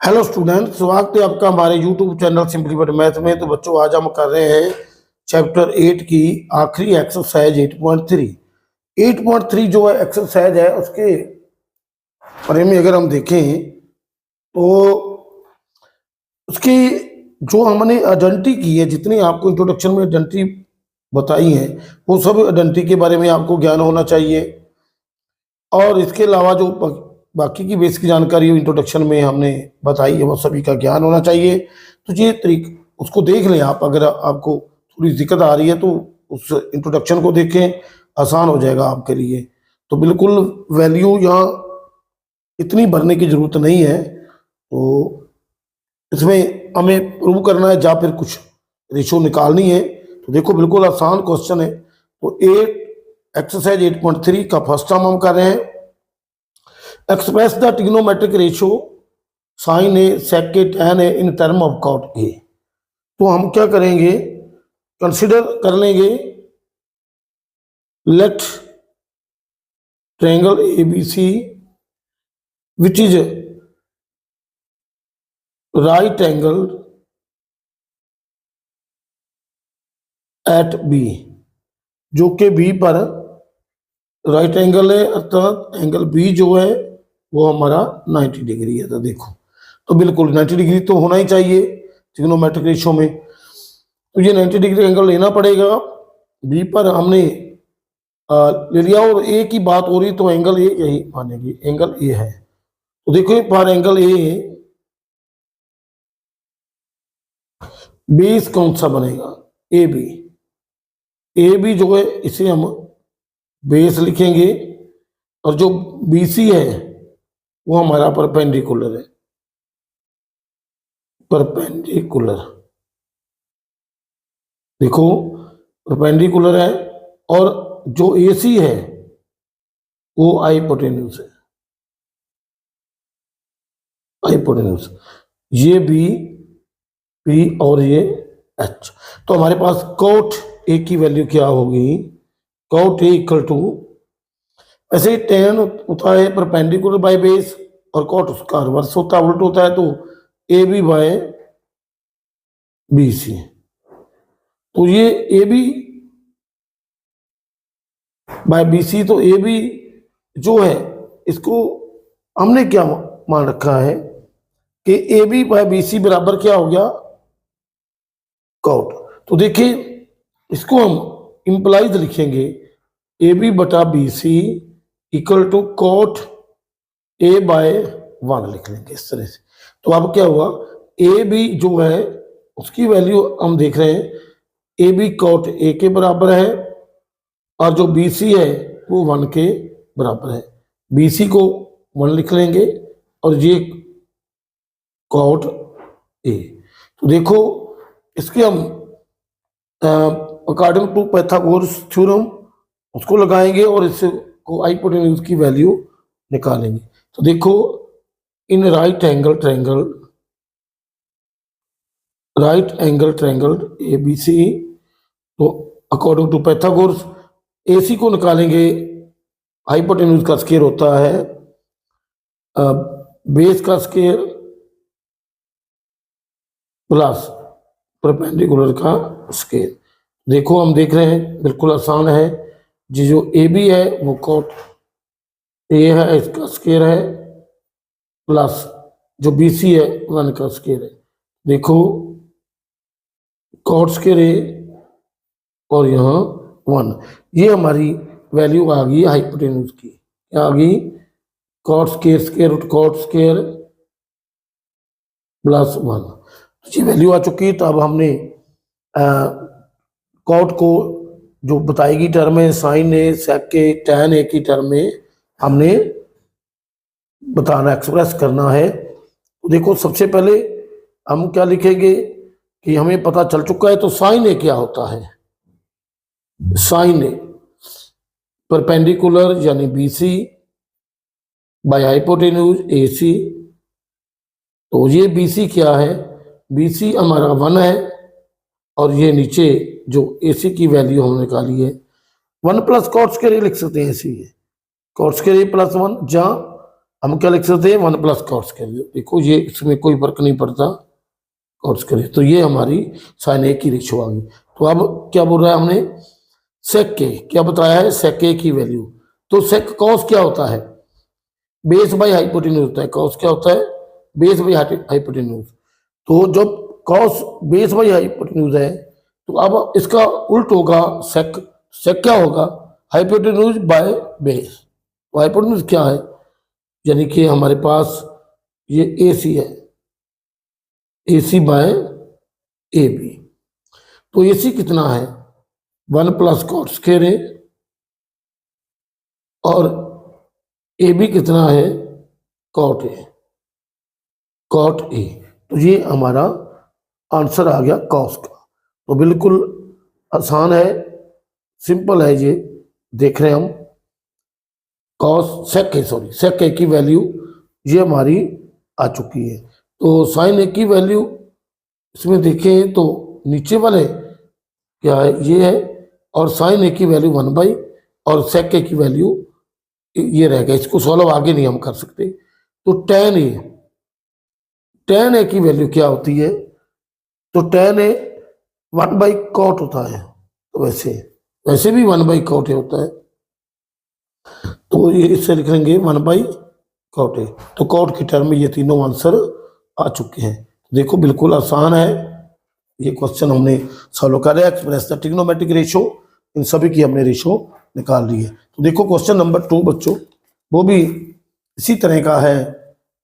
Hello student, स्वागत है आपका हमारे YouTube channel simply but math में। तो बच्चों, आज हम कर रहे हैं चैप्टर 8 की आखिरी एक्सरसाइज 8.3। 8.3 जो है एक्सरसाइज है, उसके बारे में अगर हम देखें तो उसकी जो हमने आइडेंटिटी की है, जितनी आपको इंट्रोडक्शन में आइडेंटिटी बताई है, वो सब आइडेंटिटी के बारे में आपको ज्ञान होना चाहिए। और इसके अलावा जो बाकी की बेसिक जानकारी इंट्रोडक्शन में हमने बताई है, वो सभी का ज्ञान होना चाहिए। तो ये उसको देख लें आप। अगर आपको थोड़ी दिक्कत आ रही है तो उस इंट्रोडक्शन को देखें, आसान हो जाएगा आपके लिए। तो बिल्कुल वैल्यू यहाँ इतनी भरने की ज़रूरत नहीं है। तो इसमें हमें प्रूव करना है या फिर कुछ रेशो निकालनी है। तो देखो, बिल्कुल आसान क्वेश्चन है। तो एक्सरसाइज 8.3 का फर्स्ट टर्म हम कर रहे हैं। Express the trigonometric ratio sine A sec A tan A in term of cot A. तो हम क्या करेंगे, कंसिडर कर लेंगे let triangle A B C which is right angle at B, जो कि बी पर राइट एंगल है, अर्थात एंगल बी जो है वो हमारा 90 डिग्री है। तो देखो, तो बिल्कुल 90 डिग्री तो होना ही चाहिए ट्रिग्नोमेट्रिक रेशियो में। तो ये 90 डिग्री एंगल लेना पड़ेगा। बी पर हमने ले लिया, और ए की बात हो रही तो एंगल ए यही मानेगी, एंगल ए है। तो देखो, पर एंगल ए बेस कौन सा बनेगा, ए बी। ए बी जो है इसे हम बेस लिखेंगे, और जो बी सी है वो हमारा परपेंडिकुलर है, परपेंडिकुलर। देखो, परपेंडिकुलर है, और जो ए सी है वो हाइपोटेन्यूज है, हाइपोटेन्यूज। ये बी पी और ये एच। तो हमारे पास कोट ए की वैल्यू क्या होगी, कोट ए इक्वल टू, ऐसे ही टेन होता है परपेंडिकुलर बाय बेस, और कोट उसका रिवर्स होता है, उल्ट होता है। तो A B by B C. तो ये A B by B C, तो ए बी जो है इसको हमने क्या मान रखा है कि A B by B C बराबर क्या हो गया, कोट। तो देखिए, इसको हम इंप्लाइज लिखेंगे, ए बी बटा B C equal to cot A by 1 लिख लेंगे इस तरह से। तो अब क्या हुआ, ए बी जो है उसकी वैल्यू हम देख रहे हैं, ए बी कोट ए के बराबर है, और जो बी सी है वो 1 के बराबर है। बी सी को 1 लिख लेंगे, और ये कोट ए। तो देखो, इसके हम अकॉर्डिंग टू पाइथागोरस थ्योरम उसको लगाएंगे, और इससे को हाइपोटेन्यूज की वैल्यू निकालेंगे। तो देखो, in right angle triangle A B C, तो according to Pythagoras A C को निकालेंगे। हाइपोटेन्यूज का स्क्वायर होता है बेस का स्क्वायर प्लस परपेंडिकुलर का स्क्वायर। देखो, हम देख रहे हैं बिल्कुल आसान है। जी, जो ए बी है वो कोट ए है, इसका स्क्वायर है, प्लस जो बी सी है 1 का स्क्वायर है। देखो, कोट स्क्वायर ए और यहाँ 1, ये हमारी वैल्यू आ गई हाइपोटेन्यूज की। क्या आ गई, cot square square root cot square plus 1। तो ये वैल्यू आ चुकी है। तो अब हमने कोट को जो बताएगी टर्म है, sign A sec A tan ए की टर्म में हमने बताना, एक्सप्रेस करना है। तो देखो, सबसे पहले हम क्या लिखेंगे कि हमें पता चल चुका है। तो साइन ए क्या होता है, साइन ए परपेंडिकुलर यानी बी सी बाय हाइपोटेन्यूज ए सी। तो ये बी सी क्या है, बी सी हमारा 1 है, और ये नीचे जो ए सी की वैल्यू हमने निकाली है 1 प्लस कॉट स्क्वायर ए लिख सकते हैं। ऐसी है कॉट स्क्वायर ए प्लस 1, जहाँ हम क्या लिख सकते हैं 1 प्लस कॉट स्क्वायर। देखो ये इसमें कोई फर्क नहीं पड़ता कॉट स्क्वायर। तो ये हमारी साइन ए की रेशो आ गई। तो अब क्या बोल रहा है हमने, सेक के क्या बताया है, सेक ए की वैल्यू। तो सेक कॉस क्या होता है, बेस बाई हाइपोटेन्यूज होता है। कॉस क्या होता है, बेस बाई हाइपोटेन्यूज। तो जब कॉस बेस बाई हाइपोटेन्यूज है तो अब इसका उल्ट होगा सेक। सेक क्या होगा, हाइपोटेन्यूज बाय बेस। तो हाइपोटेन्यूज क्या है, यानी कि हमारे पास ये ए सी है, ए सी बाय ए बी। तो ए सी कितना है 1 प्लस कॉट स्क्वायर ए, और ए बी कितना है कॉट ए, कॉट ए। तो ये हमारा आंसर आ गया कॉस का। तो बिल्कुल आसान है, सिंपल है ये, देख रहे हैं हम। कॉस सेक ए, सॉरी सेक ए की वैल्यू ये हमारी आ चुकी है। तो साइन ए की वैल्यू इसमें देखें तो नीचे वाले क्या है, ये है, और साइन ए की वैल्यू 1 बाई, और सेक ए की वैल्यू ये रहेगा। इसको सॉल्व आगे नहीं हम कर सकते। तो टेन ए, टेन ए की वैल्यू क्या होती है, तो टेन ए 1 बाई कॉट होता है। तो वैसे भी 1 बाई कॉट होता है, तो ये इससे लिख लेंगे 1 बाई कॉट ए। तो कॉट की टर्म में ये तीनों आंसर आ चुके हैं। देखो बिल्कुल आसान है ये क्वेश्चन, हमने सॉल्व कर रहा है। एक्सप्रेस द ट्रिग्नोमेट्रिक रेशो, इन सभी की हमने रेशो निकाल ली है। तो देखो क्वेश्चन नंबर 2 बच्चों, वो भी इसी तरह का है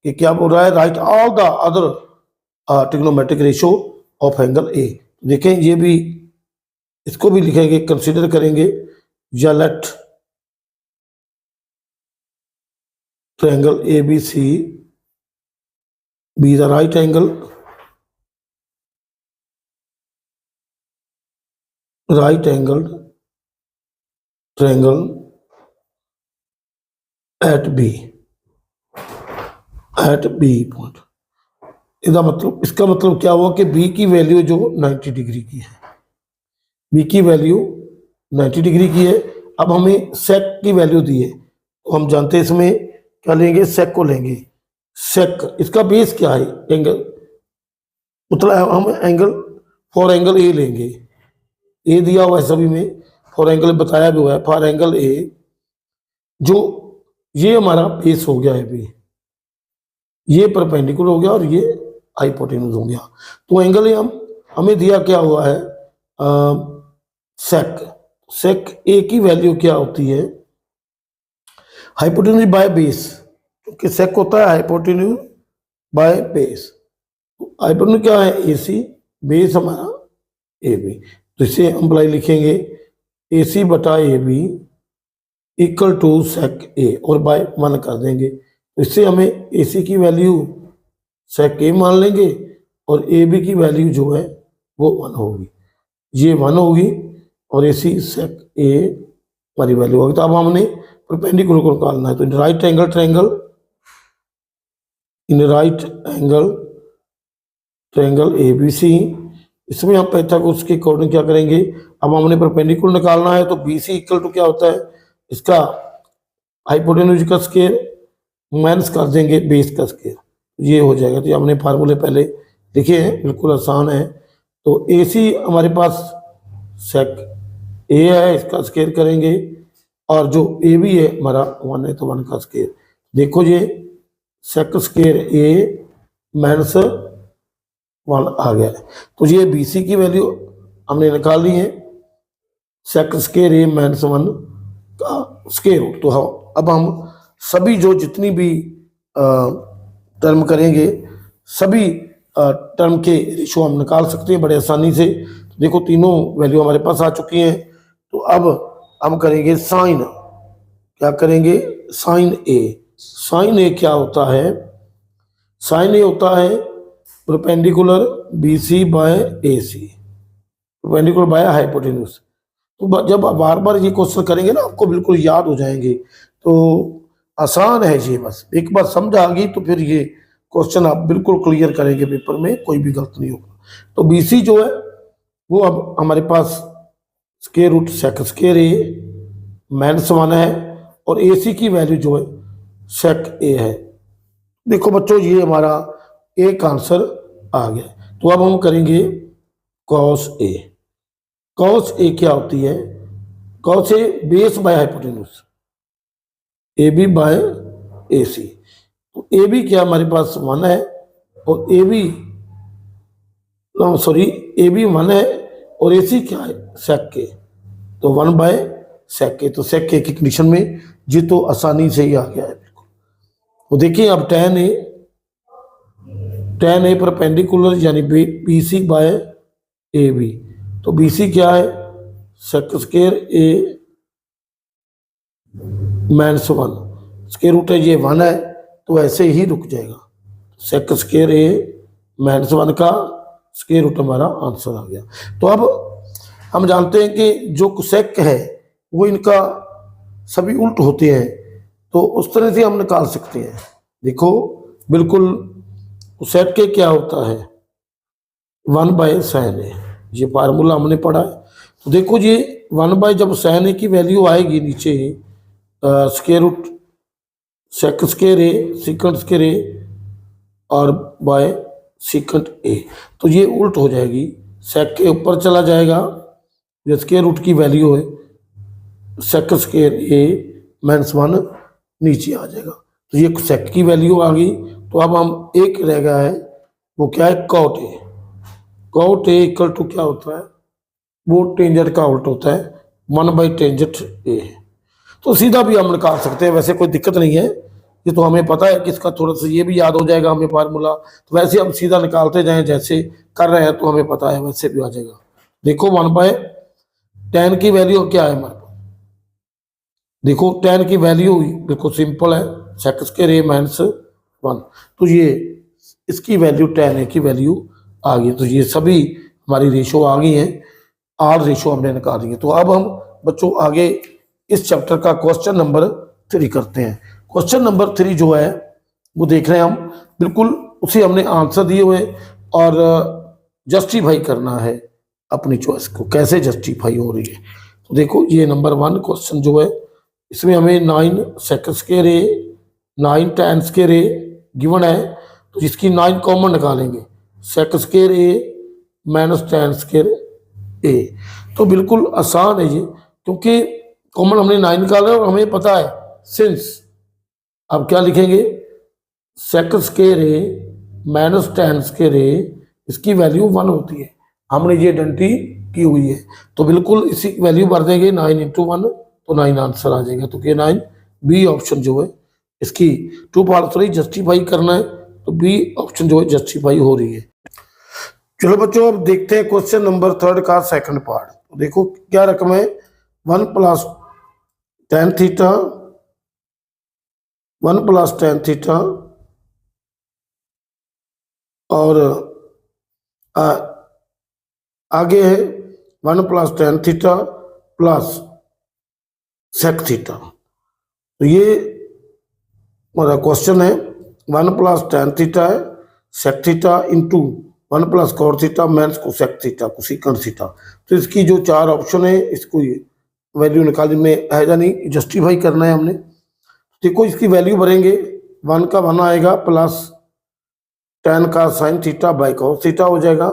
कि क्या बोल रहा है, right all the other trigonometric ratio of angle A. देखें ये भी, इसको भी लिखेंगे, कंसीडर करेंगे, या let triangle ABC be the right angle right angled triangle at B point। इसका मतलब क्या हुआ कि B की वैल्यू जो 90 डिग्री की है, B की वैल्यू 90 डिग्री की है। अब हमें सेक की वैल्यू दी है, तो हम जानते हैं इसमें क्या लेंगे, सेक को लेंगे। सेक इसका बेस क्या है, एंगल, मतलब हम एंगल फॉर एंगल ए लेंगे। ए दिया हुआ है सभी में, फॉर एंगल बताया भी हुआ है, फॉर एंगल ए, जो ये हमारा बेस हो गया है बी, ये परपेंडिकुलर हो गया और ये हाइपोटेन्यूज हो गया। तो एंगल ए हमें दिया क्या हुआ है, सेक। सेक ए की वैल्यू क्या होती है, हाइपोटेन्यूज बाय बेस, क्योंकि सेक होता है हाइपोटेन्यूज बाय बेस। हाइपोटेन्यूज क्या है AC, बेस हमारा AB। तो इसे अम्प्लाई लिखेंगे AC बटा AB इक्वल टू सेक ए, और बाय 1 कर देंगे। तो इससे हमें AC की वैल्यू सेक ए मान लेंगे, और AB की वैल्यू जो है वो 1 होगी, ये 1 होगी, और AC सेक ए हमारी वैल्यू होगी। तो अब हमने परपेंडिकुलर को निकालना है। तो राइट एंगल ट्रायंगल, इन राइट एंगल ट्रायंगल ABC, इसमें हम पाइथागोरस के अकॉर्डिंग क्या करेंगे, अब हमने परपेंडिकुलर निकालना है। तो BC इक्वल टू क्या होता है, इसका हाइपोटेन्यूज का स्क्वायर माइनस कर देंगे बेस का स्क्वायर, ये हो जाएगा। तो ये हमने फार्मूले पहले लिखे हैं, बिल्कुल आसान है। तो AC हमारे पास सेक ए है, इसका स्क्वायर करेंगे, और जो AB है हमारा 1 है, तो 1 का स्क्वायर। देखो ये सेक स्क्वायर ए माइनस 1 आ गया है। तो ये BC की वैल्यू हमने निकाल ली है, सेक स्क्वायर ए माइनस 1 का स्क्वायर रूट। तो अब हम सभी जो जितनी भी टर्म करेंगे, सभी टर्म के रेशो हम निकाल सकते हैं बड़े आसानी से। तो देखो तीनों वैल्यू हमारे पास आ चुकी हैं। तो अब हम करेंगे साइन, क्या करेंगे, साइन ए। साइन ए क्या होता है, साइन ए होता है perpendicular BC by AC, perpendicular by hypotenuse. तो जब बार बार ये क्वेश्चन करेंगे ना, आपको बिल्कुल याद हो जाएंगे। तो आसान है ये, बस एक बार समझ आ गई तो फिर ये क्वेश्चन आप बिल्कुल क्लियर करेंगे पेपर में, कोई भी गलत नहीं होगा। तो BC जो है वो अब हमारे पास स्क्वायर रूट सेक स्क्वायर ए माइनस 1 है, और AC की वैल्यू जो है सेक ए है। देखो बच्चों ये हमारा एक आंसर आ गया। तो अब हम करेंगे कॉस ए। कॉस ए क्या होती है? Cos A base by hypotenuse, A B by A C. तो ए बी क्या हमारे पास 1 है और A B sorry A B 1 है और ए सी क्या है? सेक के। तो 1 बाय सेक के। तो सेक के की कंडीशन में जी तो आसानी से ही आ गया है बिल्कुल। तो देखिए अब tan ए परपेंडिकुलर यानी B C by A B. तो बी सी क्या है? Sec square A -1, square root है ये 1 है तो ऐसे ही रुक जाएगा। सेक स्क्वायर ए -1 का स्क्वायर रूट हमारा आंसर आ गया। तो अब हम जानते हैं कि जो कोसेक है वो इनका सभी उल्ट होते हैं, तो उस तरह से हम निकाल सकते हैं। देखो बिल्कुल कोसेक के क्या होता है? 1 बाय साइन ए, ये फार्मूला हमने पढ़ा है। तो देखो ये 1 बाय जब साइन ए की वैल्यू आएगी नीचे स्क्वायर रूट सेक स्क्वायर ए सीकेंट स्क्वायर ए और बाय सीकेंट ए, तो ये उल्ट हो जाएगी। सेक के ऊपर चला जाएगा, जो स्क्वायर रूट की वैल्यू है सेक स्क्वायर ए -1 नीचे आ जाएगा। तो ये सेक की वैल्यू आ गई। तो अब हम एक रह गया है, वो क्या है? Cot A. Cot A equal to क्या होता है? वो टेंजेंट का उल्ट होता है, 1 बाई टेंजेंट ए। तो सीधा भी हम निकाल सकते हैं, वैसे कोई दिक्कत नहीं है। ये तो हमें पता है कि इसका थोड़ा सा ये भी याद हो जाएगा हमें फार्मूला। तो वैसे हम सीधा निकालते जाएं, जैसे कर रहे हैं तो हमें पता है वैसे भी आ जाएगा। देखो 1 बाय tan की वैल्यू क्या है हमारे पास? देखो tan की वैल्यू बिल्कुल सिंपल है, सेक स्क्वायर ए -1। तो ये इसकी वैल्यू tan ए की वैल्यू आ गई। तो ये सभी हमारी रेशो आ गई हैं, आर रेशो हमने निकाल दी है। तो अब हम बच्चों आगे इस चैप्टर का क्वेश्चन नंबर 3 करते हैं। क्वेश्चन नंबर 3 जो है वो देख रहे हैं हम, बिल्कुल उसे हमने आंसर दिए हुए और जस्टिफाई करना है अपनी चॉइस को, कैसे जस्टिफाई हो रही है। तो देखो ये नंबर 1 क्वेश्चन जो है, इसमें हमें 9 सेक स्क्वायर ए 9 tan स्क्वायर ए गिवन है। तो जिसकी 9 कॉमन निकालेंगे, सेक स्क्वायर ए -tan स्क्वायर ए। तो बिल्कुल आसान है ये, क्योंकि कॉमन हमने 9 निकाला है और हमें पता है सिंस। अब क्या लिखेंगे? सेक स्क्वायर ए -tan स्क्वायर ए, इसकी वैल्यू 1 होती है, हमने ये आइडेंटिटी की हुई है। तो बिल्कुल इसी वैल्यू भर देंगे 9 × 1, तो 9 आंसर आ जाएगा। तो क्या 9 बी ऑप्शन जो है इसकी ट्रू फॉल्स रही, जस्टिफाई करना है तो बी ऑप्शन जो है जस्टिफाई हो रही है। चलो बच्चों अब देखते हैं क्वेश्चन नंबर 3 का सेकंड पार्ट। तो देखो क्या रकम है? 1 + tan थीटा 1 + tan थीटा और आगे है 1 + tan theta plus sec theta. तो ये हमारा क्वेश्चन है, 1 + tan थीटा है, sec theta into 1 + cot theta minus cosec theta cosecant theta. तो इसकी जो 4 ऑप्शन है, इसको वैल्यू निकालने में है या नहीं, जस्टिफाई करना है हमने। देखो इसकी वैल्यू भरेंगे, 1 का 1 आएगा प्लस tan का sine theta by cos theta हो जाएगा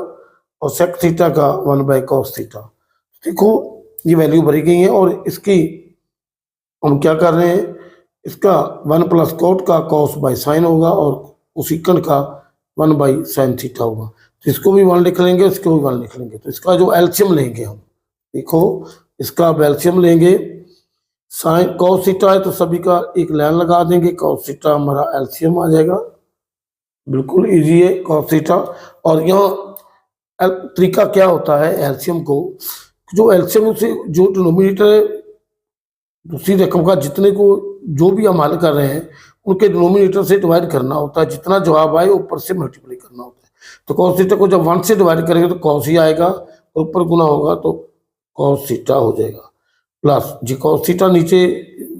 और सेक थीटा का 1 बाई cos थीटा। देखो ये वैल्यू भरी गई है और इसकी हम क्या कर रहे हैं, इसका 1 + cot का cos बाई साइन होगा और कोसिकेंट का 1 बाई साइन थीटा होगा। तो इसको भी 1 लिख लेंगे, इसको भी 1 लिख लेंगे। तो इसका जो एलसीएम लेंगे हम, देखो इसका एलसीएम लेंगे, साइन cos थीटा है तो सभी का एक लाइन लगा देंगे, cos थीटा हमारा एलसीएम आ जाएगा, बिल्कुल इजी है cos थीटा। और यहाँ तरीका क्या होता है एलसीएम को, जो एलसीएम से जो डिनोमिनेटर है दूसरी रकम का, जितने को जो भी हम हल कर रहे हैं उनके डिनोमिनेटर से डिवाइड करना होता है, जितना जवाब आए ऊपर से मल्टीप्लाई करना होता है। तो cos थीटा को जब 1 से डिवाइड करेंगे तो cos ही आएगा और ऊपर गुना होगा तो cos थीटा हो जाएगा प्लस जी cos थीटा नीचे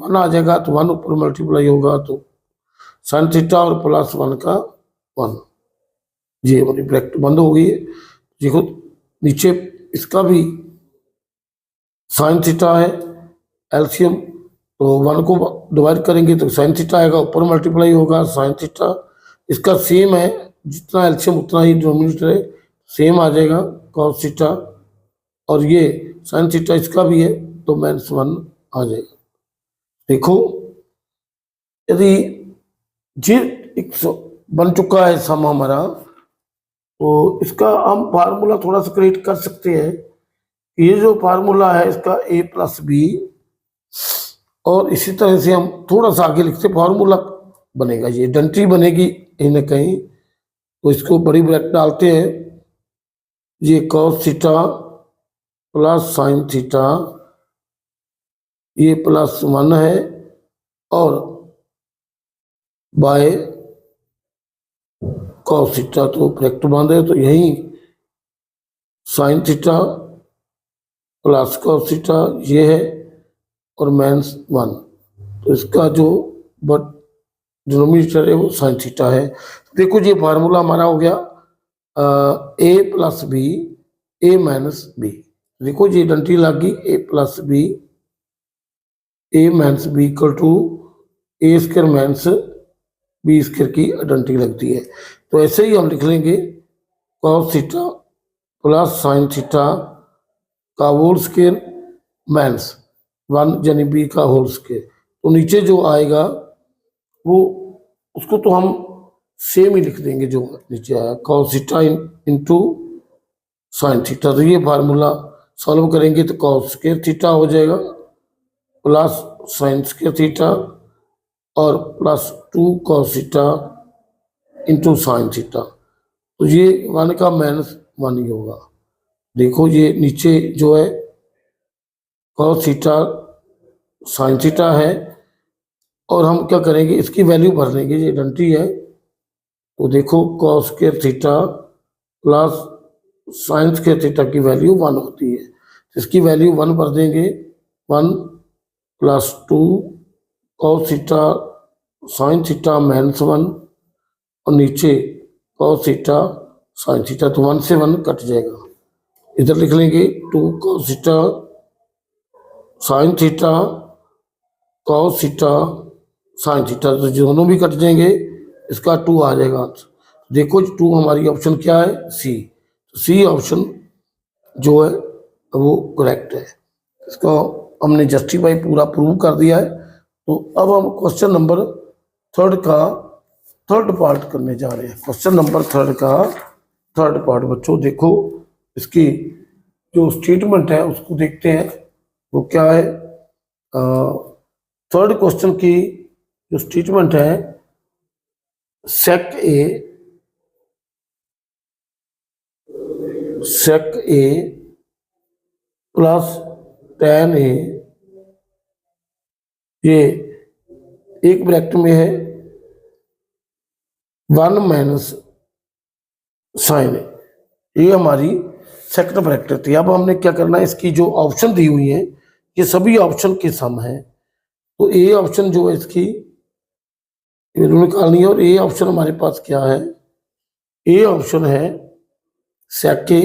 1 आ जाएगा तो 1 ऊपर मल्टीप्लाई होगा तो sin थीटा और प्लस 1 का 1, ये हमारी ब्रैकेट बंद हो गई है। देखो नीचे इसका भी sin थीटा है एलसीएम तो 1 को डिवाइड करेंगे तो साइन थीटा आएगा, ऊपर मल्टीप्लाई होगा साइन थीटा, इसका सेम है, जितना एल्शियम उतना ही डिनोमिनेटर है, सेम आ जाएगा कॉस थीटा, और ये साइन थीटा इसका भी है तो -1 आ जाएगा। देखो यदि ये एक बन चुका है सम हमारा, तो इसका हम फार्मूला थोड़ा सा क्रिएट कर सकते हैं। ये जो फार्मूला है इसका a प्लस बी, और इसी तरह से हम थोड़ा सा आगे लिखते फार्मूला बनेगा, ये डंटी बनेगी कहीं ना कहीं, तो इसको बड़ी ब्रैकेट डालते हैं, ये cos theta plus sine theta, ये +1 है, और बाय cos थीटा, तो ब्रैकेट बांधे तो यही sine theta plus cos theta ये है, और -1, तो इसका जो बट डिनोमिनेटर है वो साइन थीटा है। देखो ये फार्मूला हमारा हो गया a plus B a minus B. देखो ये डंटी लग गई a plus B a minus B equal to a square minus B square की डंटी लगती है। तो ऐसे ही हम लिख लेंगे cos theta plus sine theta का होल स्क्वायर माइनस 1 यानी बी का होल स्क्वायर, तो नीचे जो आएगा वो उसको तो हम सेम ही लिख देंगे जो नीचे आया, cos theta into sine theta. तो ये फार्मूला सॉल्व करेंगे तो cos स्क्वायर थीटा हो जाएगा प्लस साइन स्क्वायर थीटा और +2 cos theta into sine theta, तो ये 1 का -1 ही होगा। देखो ये नीचे जो है cos थीटा साइन थीटा है, और हम क्या करेंगे इसकी वैल्यू भर लेंगे, ये डंटी है, तो देखो cos square theta plus sine square theta की वैल्यू 1 होती है, तो इसकी वैल्यू 1 भर देंगे, 1 + 2 cos थीटा साइन थीटा -1, और नीचे cos थीटा साइन थीटा, तो 1 से 1 कट जाएगा, इधर लिख लेंगे 2 cos theta sine theta cos theta sine theta, तो दोनों भी कट जाएंगे, इसका 2 आ जाएगा। देखो 2 हमारी ऑप्शन क्या है, सी, तो सी ऑप्शन जो है वो करेक्ट है। इसको हमने जस्टिफाई पूरा प्रूव कर दिया है। तो अब हम क्वेश्चन नंबर 3 का थर्ड पार्ट करने जा रहे हैं। क्वेश्चन नंबर 3 का थर्ड पार्ट बच्चों देखो, इसकी जो स्टेटमेंट है उसको देखते हैं, वो क्या है। थर्ड क्वेश्चन की जो स्टेटमेंट है, sec A plus tan A, ये एक ब्रैकेट में है 1 माइनस साइन A, ये हमारी सेकंड ब्रैकेट थी। अब हमने क्या करना है, इसकी जो ऑप्शन दी हुई है ये सभी ऑप्शन के सम है, तो ए ऑप्शन जो है इसकी वैल्यू निकालनी है, और ए ऑप्शन हमारे पास क्या है, ए ऑप्शन है sec A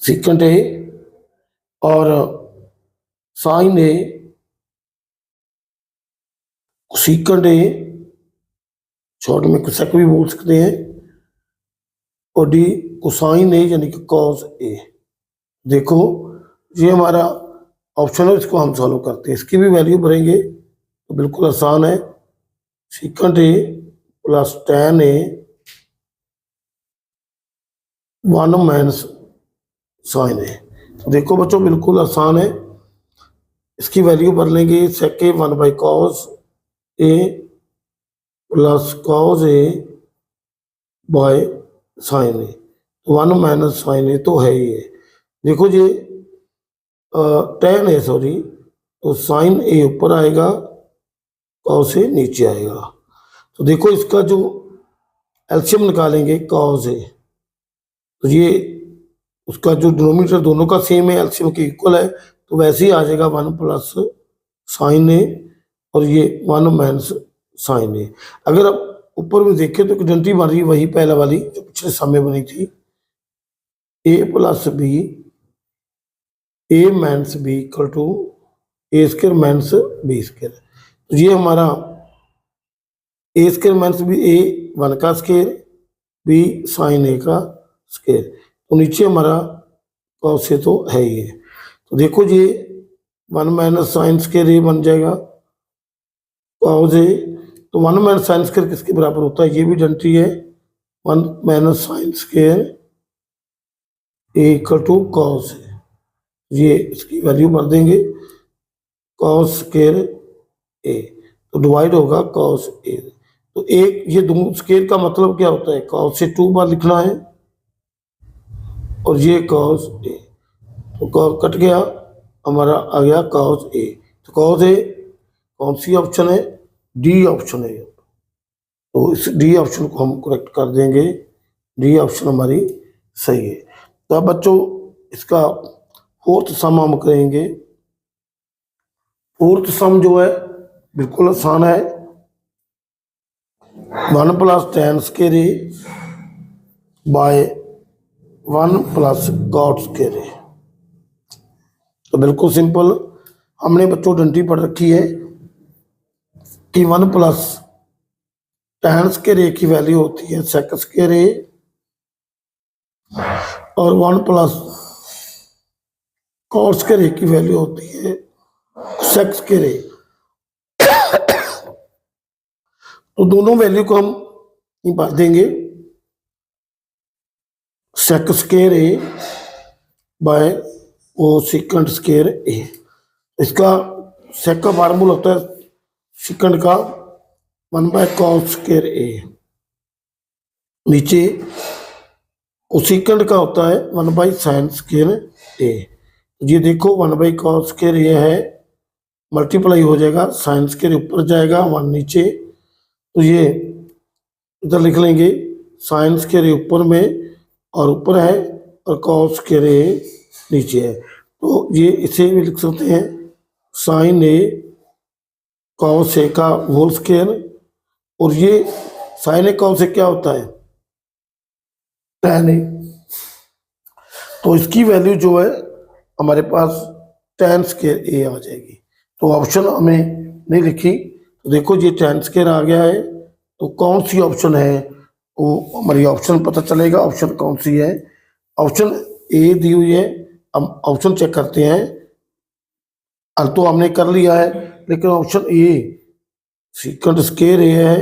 सेकंड A और sine A second A, short में सेक भी बोल सकते हैं, और डी कोसाइन A यानी कि cos A। देखो ये हमारा ऑप्शन है, इसको हम सॉल्व करते हैं, इसकी भी वैल्यू भरेंगे तो बिल्कुल आसान है, second A plus tan A 1 minus sine A। तो देखो बच्चों बिल्कुल आसान है, इसकी वैल्यू भर लेंगे, sec A 1/cos A plus cos A by sine A, 1 minus sine A तो है ही है। देखो ये tan A सॉरी, तो साइन A ऊपर आएगा, cos A नीचे आएगा। तो देखो इसका जो एलसीएम निकालेंगे cos A, तो ये उसका जो डिनोमिनेटर दोनों का सेम है, एलसीएम के इक्वल है, तो वैसे ही आ जाएगा 1 प्लस साइन A, और ये 1 माइनस साइन A। अगर आप ऊपर में देखें तो डंटी बन रही वही पहले वाली जो पिछले समय बनी थी, a plus B a minus B equal to A square minus B square. तो ये हमारा A square minus B, A 1 का स्क्वायर, बी साइन ए का स्क्वायर। तो नीचे हमारा कॉस ए तो है ही है। तो देखो ये 1 माइनस साइन स्क्वायर ए बन जाएगा कॉस ए। तो 1 माइनस साइन स्क्वायर किसके बराबर होता है, ये भी जानती है, 1 minus sine square A equal to cos A. ये इसकी वैल्यू भर देंगे, कॉस स्क्वायर ए, तो डिवाइड होगा कॉस ए। तो एक ये दोनों स्क्वायर का मतलब क्या होता है, कॉस से 2 बार लिखना है, और ये कॉस ए, तो कॉस कट गया, हमारा आ गया कॉस ए। तो कॉस ए कौन सी ऑप्शन है, डी ऑप्शन है। तो इस डी ऑप्शन को हम करेक्ट कर देंगे, डी ऑप्शन हमारी सही है। तो अब बच्चों इसका फोर्थ सम हम करेंगे। फोर्थ सम जो है बिल्कुल आसान है, 1 plus tan square A by 1 plus cot square ए। तो बिल्कुल सिंपल, हमने बच्चों डंडी पढ़ रखी है कि 1 प्लस tan स्क्वायर ए की वैल्यू होती है sec स्क्वायर ए, और 1 प्लस cot स्क्वायर ए की वैल्यू होती है sec स्क्वायर ए। तो दोनों वैल्यू को हम भर देंगे, sec स्क्वायर ए बाय वो सेकंड स्क्वायर ए। इसका sec का फार्मूला होता है सेकंड का 1 बाय cos स्क्वायर ए, नीचे वो सेकंड का होता है 1 बाई साइन स्क्वायर ए। ये देखो 1 बाई cos स्क्वायर ए है, मल्टीप्लाई हो जाएगा, साइन स्क्वायर ऊपर जाएगा, 1 नीचे, तो ये इधर लिख लेंगे साइन स्क्वायर ऊपर में और ऊपर है, और cos स्क्वायर ए नीचे है। तो ये इसे भी लिख सकते हैं साइन ए cos ए का होल स्क्वायर, और ये साइन ए cos ए क्या होता है, tan ए। तो इसकी वैल्यू जो है हमारे पास tan स्क्वायर ए आ जाएगी। तो ऑप्शन हमें नहीं लिखी, तो देखो ये tan स्क्वायर आ गया है, तो कौन सी ऑप्शन है वो हमारी ऑप्शन पता चलेगा, ऑप्शन कौन सी है। ऑप्शन ए दी हुई है, हम ऑप्शन चेक करते हैं। हल तो हमने कर लिया है, लेकिन ऑप्शन ए सेकंड स्क्वायर ए है,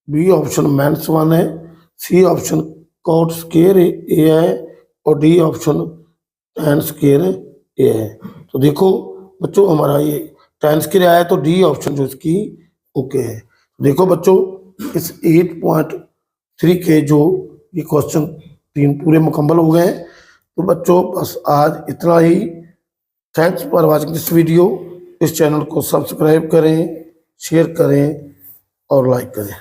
बी ऑप्शन माइनस 1 है, सी ऑप्शन cot स्क्वायर ए है, और डी ऑप्शन tan स्क्वायर ए है। तो देखो बच्चों हमारा ये tan स्क्वायर आया, तो डी ऑप्शन जो इसकी ओके है। देखो बच्चों इस 8.3 के जो ये क्वेश्चन 3 पूरे मुकम्मल हो गए हैं। तो बच्चों बस आज इतना ही। Thanks for watching this video. इस चैनल को सब्सक्राइब करें, शेयर करें और लाइक करें।